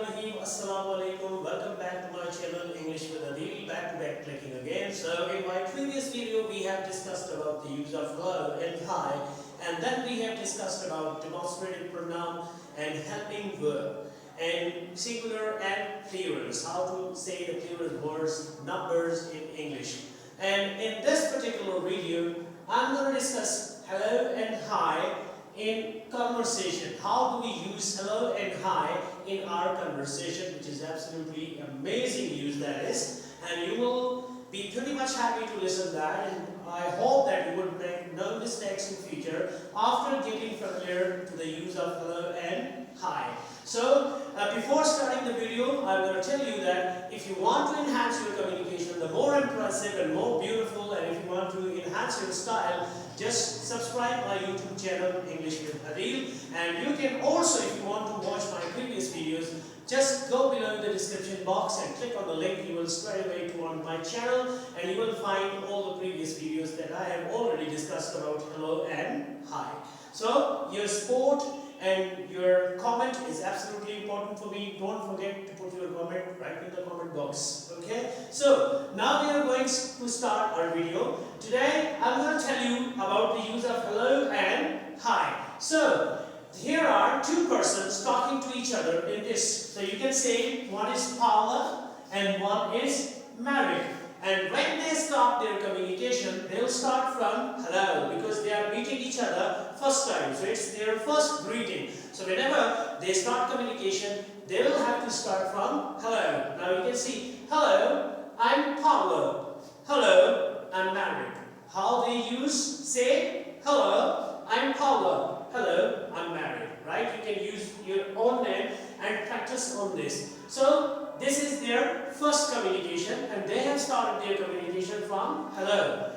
Bismillahirrahmanirrahim. Assalamualaikum. Welcome back to my channel English with Adil. Back to back clicking again. So in my previous video we have discussed about the use of hello and hi, and then we have discussed about demonstrative pronoun and helping verb and singular and plurals, how to say the plural words, numbers in English. And in this particular video I'm going to discuss hello and hi in conversation. How do we use hello and hi in our conversation, which is absolutely amazing use that is, and you will be pretty much happy to listen that, and I hope that you would make no mistakes in future after getting familiar to the use of hello and hi. So before starting the video, I will tell you that if you want to enhance your communication, the more impressive and more beautiful, and if you want to enhance your style, just subscribe my YouTube channel English with Adil, and you can also, if you want to watch my previous videos, just go below in the description box and click on the link. You will straight away to on my channel, and you will find all the previous videos that I have already discussed about hello and hi. So your support and your comment is absolutely important for me. Don't forget to put your comment right in the comment box. Okay? So now we are going to start our video. Today I'm going to tell you about the use of hello and hi. So here are two persons talking to each other in this. So you can say one is Paula and one is Mary. And when they start their communication, they'll start from hello, because they are meeting each other first time. So it's their first greeting. So whenever they start communication, they will have to start from hello. Now you can see, hello, I'm Paula. Hello, I'm married. How they use, say, hello, I'm Paula. Hello, I'm married. Right? You can use your own name and practice on this. So this is their first communication, and they have started their communication from hello.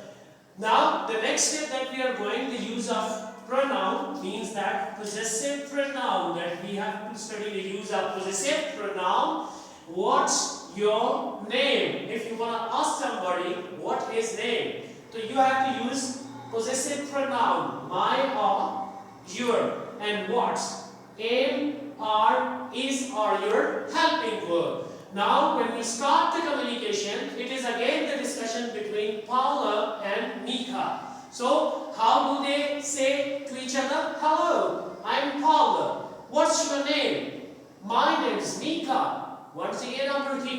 Now the next step that we are going, the use of pronoun, means that possessive pronoun, that we have to study the use of possessive pronoun. What's your name? If you want to ask somebody what is name, so you have to use possessive pronoun, my or your, and what's, am, are, is, or your helping verb. Now when we start the communication, it is again the discussion between Paula and Mika. So how do they say to each other? Hello, I'm Paula. What's your name? My name is Mika. Once again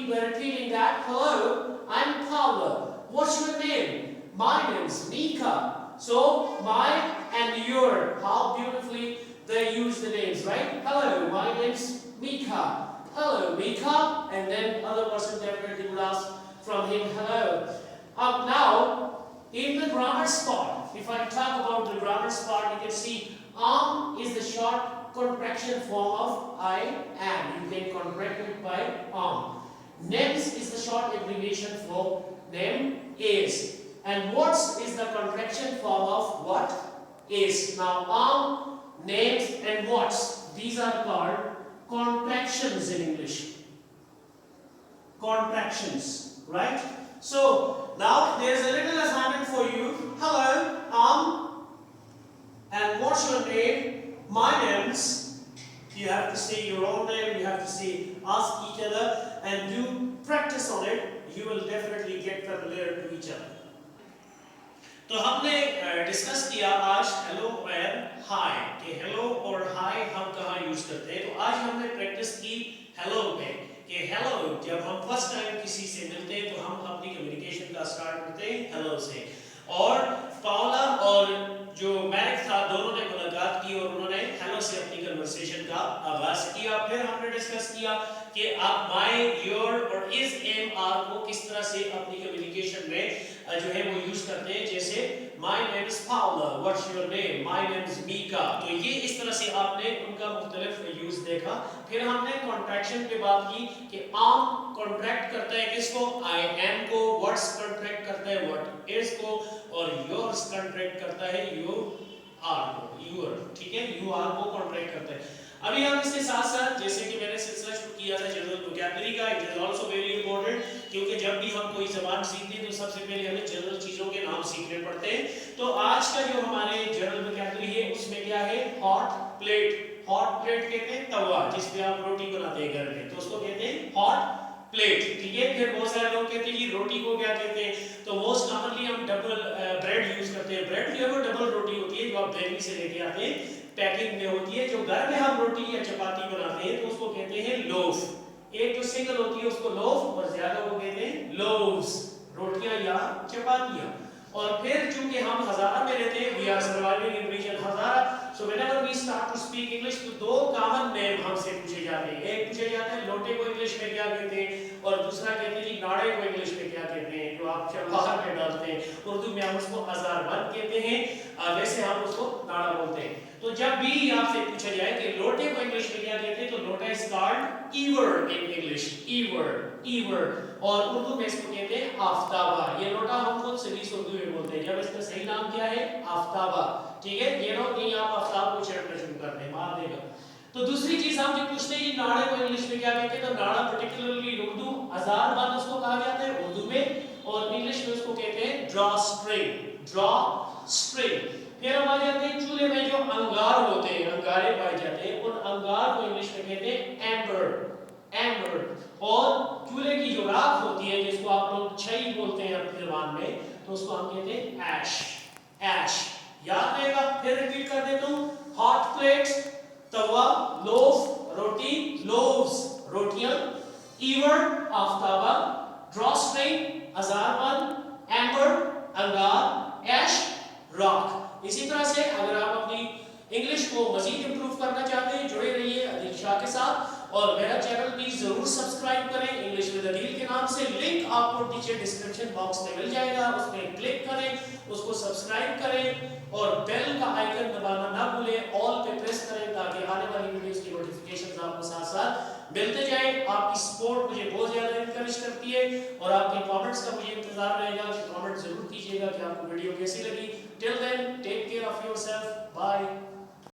we're repeating that. Hello, I'm Paula. What's your name? My name is Mika. So my and your, how beautifully they use the names, right? Hello, my name's Mika. Hello, Mika. And then other person definitely would ask from him, hello. Now, in the grammar spot, if I talk about the grammar spot, you can see is the short contraction form of I am. You can contract it by Names is the short abbreviation for name is. And what's is the contraction form of what is. Now, names and what's, these are called contractions in English. Contractions, right? So now there's a little assignment for you. Hello, and what's your name? My name's. You have to say your own name. You have to say, ask each other, and do practice on it. You will definitely get familiar to each other. तो हमने discuss किया आज hello और हाय, कि hello और हाय हम कहाँ use करते हैं. तो आज हमने प्रैक्टिस की हेलो पे, कि हेलो जब हम फर्स्ट टाइम किसी से मिलते हैं तो हम अपनी कम्युनिकेशन का स्टार्ट करते हैं हेलो से. और पाओला और जो मैरिक था, दोनों ने मुलाकात की और उन्होंने हेलो से अपनी कन्वर्सेशन का आगाज किया. फिर हमने डिस्कस किया कि आप माय, योर और इज, एम, आर को किस तरह से अपनी कम्युनिकेशन में जो है वो यूज करते हैं. जैसे my name is Paula, what's your name, my name is Mika. तो ये इस तरह से आपने उनका मुख्तलिफ यूज देखा. फिर हमने कॉन्ट्रैक्शन पे बात की कि आम कॉन्ट्रैक्ट करता है किसको, आई एम को, व्हाट्स कॉन्ट्रैक्ट करता है व्हाट इज को, और योर्स कॉन्ट्रैक्ट करता है यू आर को, यूर. ठीक है, यू आर को कॉन्ट्रैक्ट करता है. अभी हम इसके साथ साथ, जैसे कि मैंने सिलसिला शुरू किया था जनरल वोकैबुलरी का, it is also very important, क्योंकि जब भी हम कोई ज़बान सीखते हैं तो सबसे पहले हमें जनरल चीज़ों के नाम सीखने पड़ते हैं. तो आज का जो हमारे जनरल वोकैबुलरी है उसमें क्या है, हॉट प्लेट. हॉट प्लेट कहते हैं तवा जिस पे आप रोटी बनाते हैं घर में, तो उसको कहते हैं हॉट प्लेट, ठीक है। फिर बहुत सारे लोग कहते हैं कि रोटी को क्या कहते हैं, तो मोस्ट कॉमनली हम डबल ब्रेड यूज करते हैं। ब्रेड जो है वो डबल रोटी होती है जो आप बेकरी से लेके आते हैं, पैकिंग में होती है। जो घर में हम रोटी या चपाती बनाते हैं तो उसको कहते हैं लोफ। एक जो सिंगल होती है उसको लोफ और ज्यादा को कहते हैं लोव्स, रोटियां या चपातियां। और फिर चूंकि हम हजारा में रहते हैं, we are surviving in region Hazara, so whenever we start to speak English तो दो कॉमन नेम हमसे पूछे जाते हैं। एक पूछे जाता है लोटे को इंग्लिश में क्या कहते हैं, और दूसरा कहते हैं जी नाड़े को इंग्लिश में क्या कहते हैं, जो आप चरवाहा में डालते हैं। उर्दू में हम उसको अज़ारबंद कहते हैं, वैसे हम उसको नाड़ा बोलते हैं। तो जब भी आपसे पूछा जाए कि लोटे को इंग्लिश में क्या कहते हैं, तो lota is called ewer in English, ewer. और उर्दू में इसको कहते हैं आफ्ताबा। ये लोटा हम खुद सीरीज उर्दू में बोलते हैं, जब इसका सही नाम क्या है, आफ्ताबा, ठीक है। ये लोग नहीं आप आफ्ताब को छेड़ना शुरू करते हैं, मार देगा। तो दूसरी चीज हम जो पूछते हैं नाड़े को इंग्लिश में क्या कहते हैं, तो नाड़ा पर्टिकुलरली उर्दू अज़ारबंद उसको कहा जाता है उर्दू में, और इंग्लिश में उसको कहते हैं ड्रॉ स्ट्रिंग। फिर हम आ जाते हैं चूल्हे में जो अंगार होते हैं, अंगारे पाए जाते हैं, उन अंगार को इंग्लिश में कहते हैं एम्बर। और चूल्हे की जो राख होती है जिसको आप लोग छई बोलते हैं अपनी जुबान में, तो उसको हम कहते हैं ऐश। याद रहेगा, फिर रिपीट कर देता हूं। हॉट प्लेट तवा, लोफ रोटी, लोव्स रोटियां, ईवर आफ्ताबा, ड्रॉ स्ट्रिंग अज़ारबंद, एम्बर अंगार, ऐश रॉक। इसी तरह से अगर आप अपनी इंग्लिश को मजीद इंप्रूव करना चाहते हैं, जुड़े रहिए अदील शाह के साथ, और मेरा चैनल प्लीज जरूर सब्सक्राइब करें इंग्लिश विद अदील के नाम से। लिंक आपको नीचे डिस्क्रिप्शन बॉक्स में मिल जाएगा, उसमें क्लिक करें, उसको सब्सक्राइब करें और बेल का आइकन दबाना ना भूलें, ऑल पे प्रेस करें ताकि आने वाली वीडियोस की नोटिफिकेशंस आपको साथ साथ मिलते जाएं। आपकी सपोर्ट मुझे बहुत ज्यादा इंकरेज करती है और आपके कमेंट्स का मुझे इंतजार रहेगा कि कमेंट जरूर कीजिएगा कि आपको वीडियो कैसी लगी। Till then take care of yourself, bye.